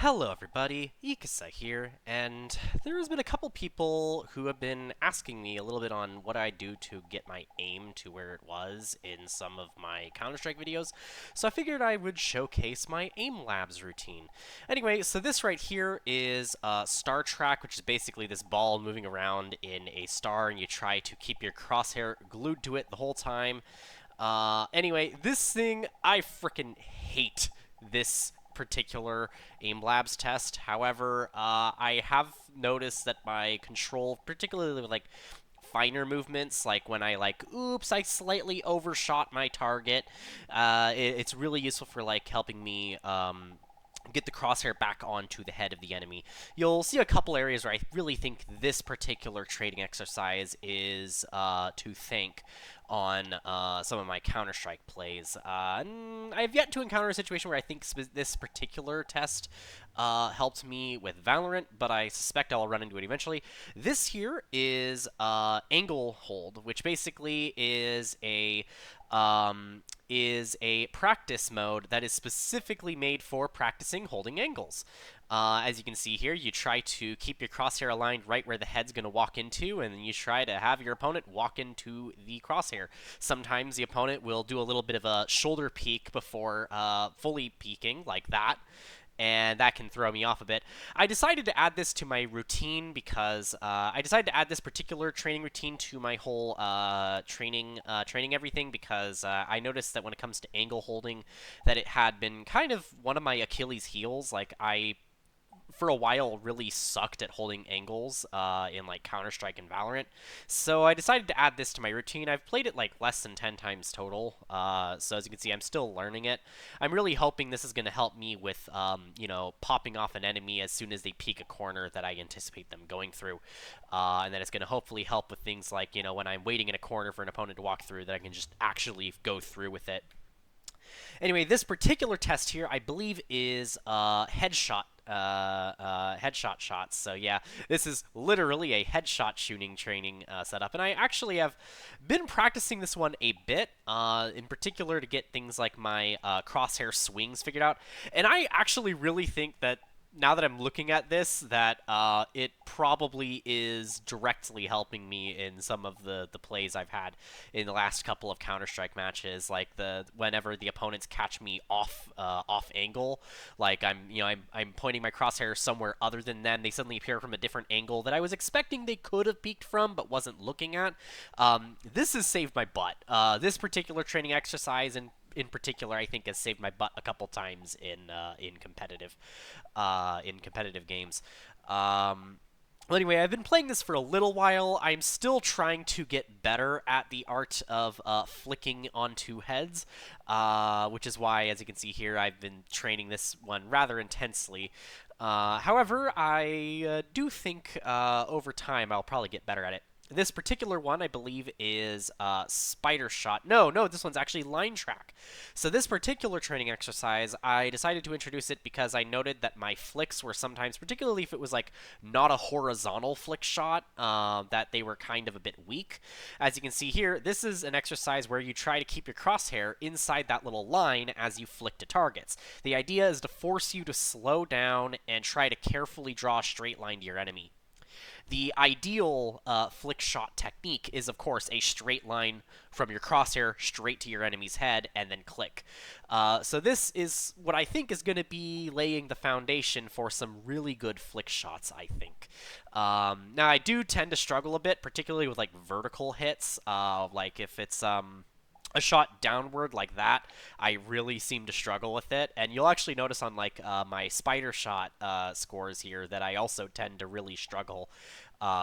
Hello everybody, Ikasa here, and there's been a couple people who have been asking me a little bit on what I do to get my aim to where it was in some of my Counter-Strike videos, so I figured I would showcase my aim labs routine. Anyway, so this right here is star track, which is basically this ball moving around in a star, and you try to keep your crosshair glued to it the whole time. Anyway, this thing, I freaking hate this particular aim labs test. However, I have noticed that my control, particularly with like finer movements, like when I oops, I slightly overshot my target, it's really useful for like helping me get the crosshair back onto the head of the enemy. You'll see a couple areas where I really think this particular training exercise is to thank on some of my Counter-Strike plays. I've yet to encounter a situation where I think this particular test helped me with Valorant, but I suspect I'll run into it eventually. This here is angle hold, which basically is a practice mode that is specifically made for practicing holding angles. As you can see here, you try to keep your crosshair aligned right where the head's going to walk into, and then you try to have your opponent walk into the crosshair. Sometimes the opponent will do a little bit of a shoulder peek before fully peeking, like that, and that can throw me off a bit. I decided to add this to my routine because I decided to add this particular training routine to my whole training everything because I noticed that when it comes to angle holding, that it had been kind of one of my Achilles heels. Like I for a while really sucked at holding angles in like Counter-Strike and Valorant. So I decided to add this to my routine. I've played it like less than 10 times total. So as you can see, I'm still learning it. I'm really hoping this is going to help me with, popping off an enemy as soon as they peek a corner that I anticipate them going through. And then it's going to hopefully help with things like, when I'm waiting in a corner for an opponent to walk through, that I can just actually go through with it. Anyway, this particular test here, I believe, is headshot shots. So yeah, this is literally a headshot shooting training setup, and I actually have been practicing this one a bit, in particular to get things like my crosshair swings figured out. And I actually really think that now that I'm looking at this, that it probably is directly helping me in some of the plays I've had in the last couple of Counter-Strike matches. Like whenever the opponents catch me off angle, like I'm pointing my crosshair somewhere other than them, they suddenly appear from a different angle that I was expecting they could have peeked from but wasn't looking at. This has saved my butt. This particular training exercise in particular, I think has saved my butt a couple times in competitive games. Well, anyway, I've been playing this for a little while. I'm still trying to get better at the art of flicking onto heads, which is why, as you can see here, I've been training this one rather intensely. However, I do think over time I'll probably get better at it. This particular one, I believe, is spider shot. No, this one's actually line track. So this particular training exercise, I decided to introduce it because I noted that my flicks were sometimes, particularly if it was like not a horizontal flick shot, that they were kind of a bit weak. As you can see here, this is an exercise where you try to keep your crosshair inside that little line as you flick to targets. The idea is to force you to slow down and try to carefully draw a straight line to your enemy. The ideal flick shot technique is, of course, a straight line from your crosshair straight to your enemy's head and then click. So this is what I think is going to be laying the foundation for some really good flick shots, I think. Now, I do tend to struggle a bit, particularly with like vertical hits, like if it's a shot downward like that, I really seem to struggle with it. And you'll actually notice on like my spider shot scores here that I also tend to really struggle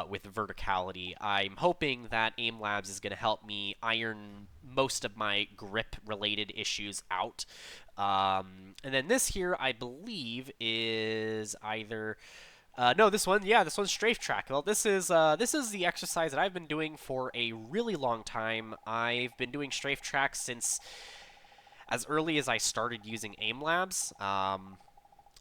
with verticality. I'm hoping that Aim Labs is going to help me iron most of my grip-related issues out. And then this here, I believe, is either... no, this one, yeah, this one's strafe-track. Well, this is the exercise that I've been doing for a really long time. I've been doing strafe-track since as early as I started using Aim Labs.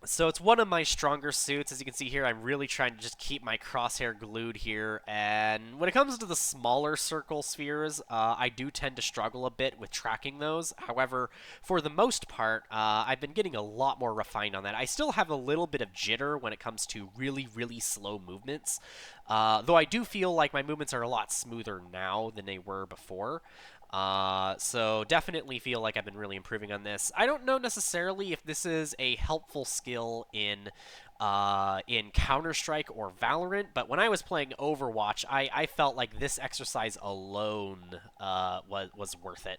So it's one of my stronger suits. As you can see here, I'm really trying to just keep my crosshair glued here. And when it comes to the smaller circle spheres, I do tend to struggle a bit with tracking those. However, for the most part, I've been getting a lot more refined on that. I still have a little bit of jitter when it comes to really, really slow movements. Though I do feel like my movements are a lot smoother now than they were before. So definitely feel like I've been really improving on this. I don't know necessarily if this is a helpful skill in Counter-Strike or Valorant, but when I was playing Overwatch, I felt like this exercise alone was worth it.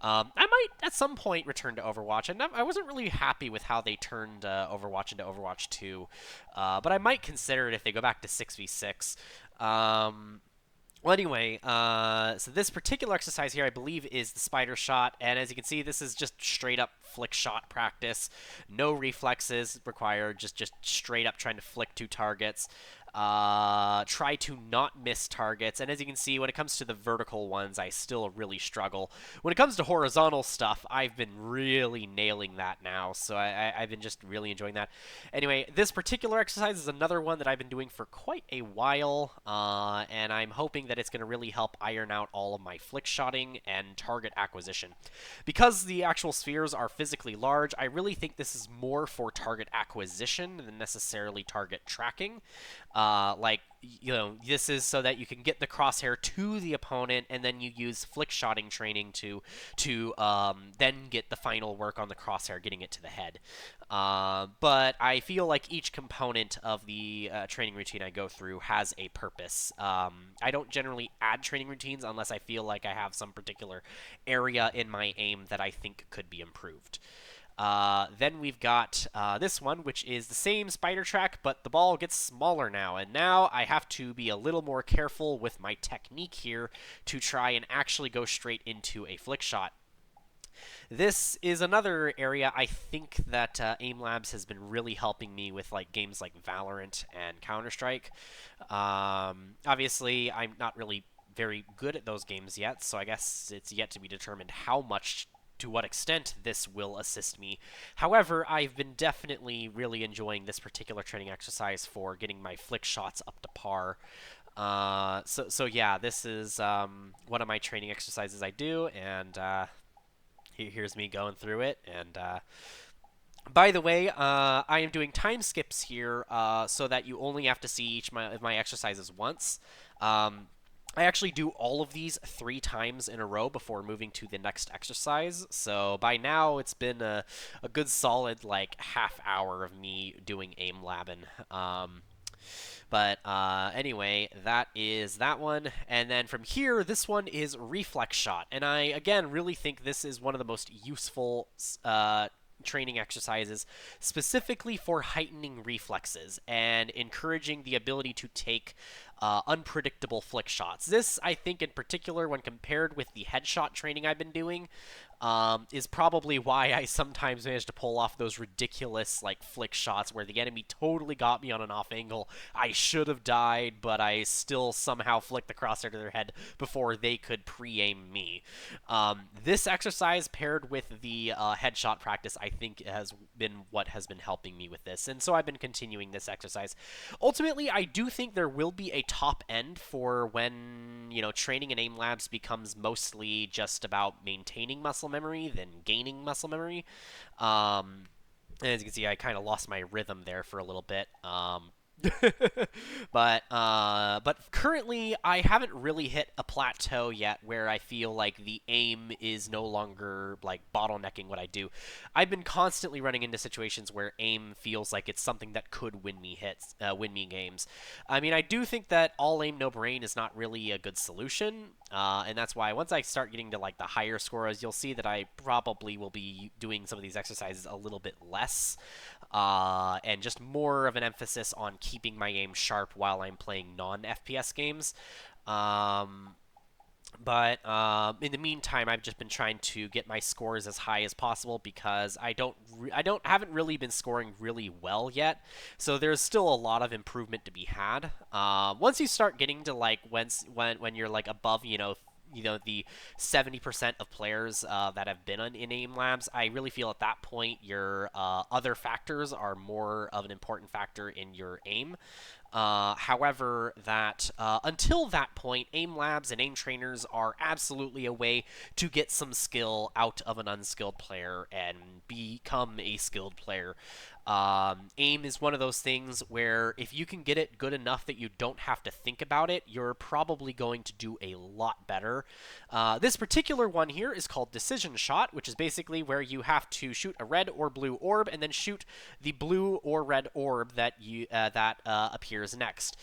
I might at some point return to Overwatch, and I wasn't really happy with how they turned Overwatch into Overwatch 2, but I might consider it if they go back to 6v6. Well, anyway, so this particular exercise here, I believe, is the spider shot, and as you can see, this is just straight up flick shot practice. No reflexes required, just straight up trying to flick two targets. Try to not miss targets, and as you can see, when it comes to the vertical ones, I still really struggle. When it comes to horizontal stuff, I've been really nailing that now, so I've been just really enjoying that. Anyway, this particular exercise is another one that I've been doing for quite a while, and I'm hoping that it's going to really help iron out all of my flick shotting and target acquisition. Because the actual spheres are physically large, I really think this is more for target acquisition than necessarily target tracking. This is so that you can get the crosshair to the opponent, and then you use flick shotting training to then get the final work on the crosshair, getting it to the head. But I feel like each component of the training routine I go through has a purpose. I don't generally add training routines unless I feel like I have some particular area in my aim that I think could be improved. Then we've got this one, which is the same spider track, but the ball gets smaller now. And now I have to be a little more careful with my technique here to try and actually go straight into a flick shot. This is another area I think that Aim Labs has been really helping me with, like games like Valorant and Counter-Strike. Obviously, I'm not really very good at those games yet, so I guess it's yet to be determined how much to what extent this will assist me. However, I've been definitely really enjoying this particular training exercise for getting my flick shots up to par. So yeah, this is one of my training exercises I do, and here's me going through it. And by the way, I am doing time skips here so that you only have to see each of my exercises once. I actually do all of these 3 times in a row before moving to the next exercise. So by now, it's been a good solid like half hour of me doing aim labbing. But anyway, that is that one. And then from here, this one is reflex shot. And I, again, really think this is one of the most useful training exercises, specifically for heightening reflexes and encouraging the ability to take unpredictable flick shots. This, I think, in particular, when compared with the headshot training I've been doing, is probably why I sometimes manage to pull off those ridiculous like flick shots where the enemy totally got me on an off angle. I should have died, but I still somehow flicked the crosshair to their head before they could pre-aim me. This exercise paired with the headshot practice, I think, has been what has been helping me with this, and so I've been continuing this exercise. Ultimately, I do think there will be a top end for when, training in aim labs becomes mostly just about maintaining muscle memory than gaining muscle memory. And as you can see, I kind of lost my rhythm there for a little bit. But currently I haven't really hit a plateau yet where I feel like the aim is no longer like bottlenecking what I do. I've been constantly running into situations where aim feels like it's something that could win me win me games. I mean, I do think that all aim no brain is not really a good solution, and that's why once I start getting to like the higher scores, you'll see that I probably will be doing some of these exercises a little bit less. And just more of an emphasis on keeping my aim sharp while I'm playing non-FPS games. But in the meantime, I've just been trying to get my scores as high as possible because I haven't really been scoring really well yet. So there's still a lot of improvement to be had. Once you start getting to like when you're like above, the 70% of players that have been in aim labs, I really feel at that point your other factors are more of an important factor in your aim. However, that until that point, aim labs and aim trainers are absolutely a way to get some skill out of an unskilled player and become a skilled player. Aim is one of those things where if you can get it good enough that you don't have to think about it, you're probably going to do a lot better. This particular one here is called decision shot, which is basically where you have to shoot a red or blue orb and then shoot the blue or red orb that appears next.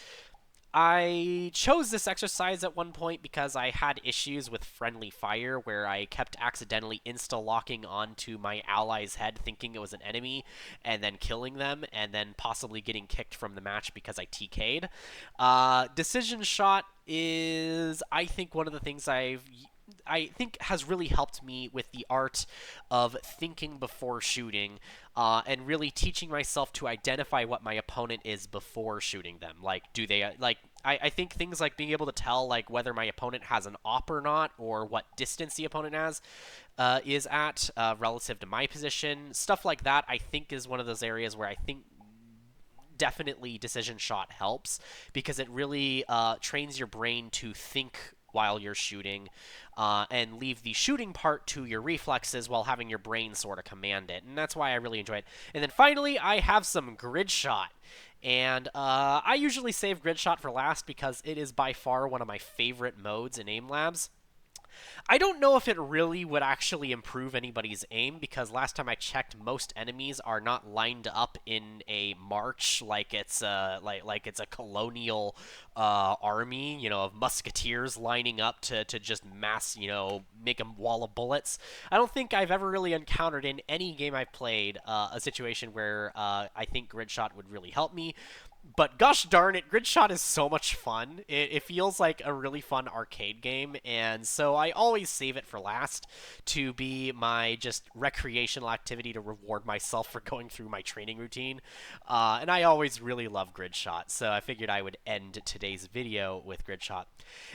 I chose this exercise at one point because I had issues with friendly fire where I kept accidentally insta-locking onto my ally's head thinking it was an enemy and then killing them and then possibly getting kicked from the match because I TK'd. Decision shot is, I think, one of the things I think has really helped me with the art of thinking before shooting, and really teaching myself to identify what my opponent is before shooting them. Like, do they I think things like being able to tell like whether my opponent has an op or not, or what distance the opponent is at relative to my position. Stuff like that, I think, is one of those areas where I think definitely decision shot helps because it really trains your brain to think while you're shooting, and leave the shooting part to your reflexes while having your brain sort of command it. And that's why I really enjoy it. And then finally, I have some grid shot. And I usually save grid shot for last because it is by far one of my favorite modes in aim labs. I don't know if it really would actually improve anybody's aim because last time I checked, most enemies are not lined up in a march like it's like it's a colonial army, of musketeers lining up to just mass, make a wall of bullets. I don't think I've ever really encountered in any game I've played a situation where I think grid shot would really help me. But gosh darn it, Grid Shot is so much fun. It feels like a really fun arcade game, and so I always save it for last to be my just recreational activity to reward myself for going through my training routine. And I always really love Grid Shot, so I figured I would end today's video with Grid Shot.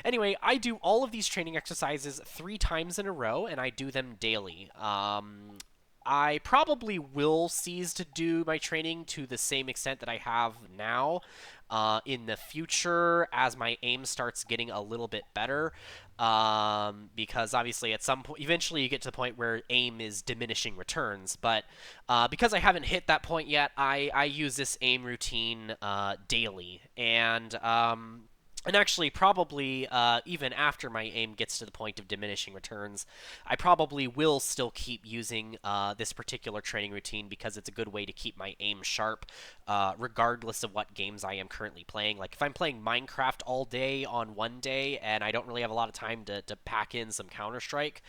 Anyway, I do all of these training exercises 3 times in a row, and I do them daily. I probably will cease to do my training to the same extent that I have now in the future as my aim starts getting a little bit better, because obviously at some point, eventually you get to the point where aim is diminishing returns, but because I haven't hit that point yet, I use this aim routine daily, and actually, probably even after my aim gets to the point of diminishing returns, I probably will still keep using this particular training routine because it's a good way to keep my aim sharp, regardless of what games I am currently playing. Like, if I'm playing Minecraft all day on one day and I don't really have a lot of time to pack in some Counter-Strike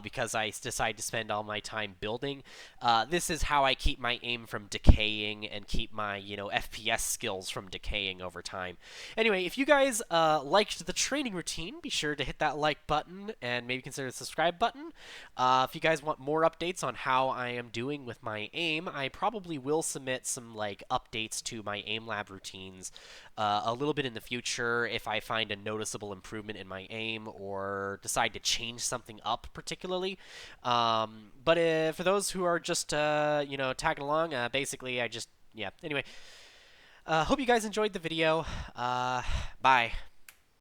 because I decide to spend all my time building, this is how I keep my aim from decaying and keep my, FPS skills from decaying over time. Anyway, if you guys liked the training routine, be sure to hit that like button and maybe consider the subscribe button. If you guys want more updates on how I am doing with my aim, I probably will submit some updates to my aim lab routines a little bit in the future if I find a noticeable improvement in my aim or decide to change something up particularly. But for those who are just tagging along, basically I just, yeah. Anyway. Hope you guys enjoyed the video. Bye.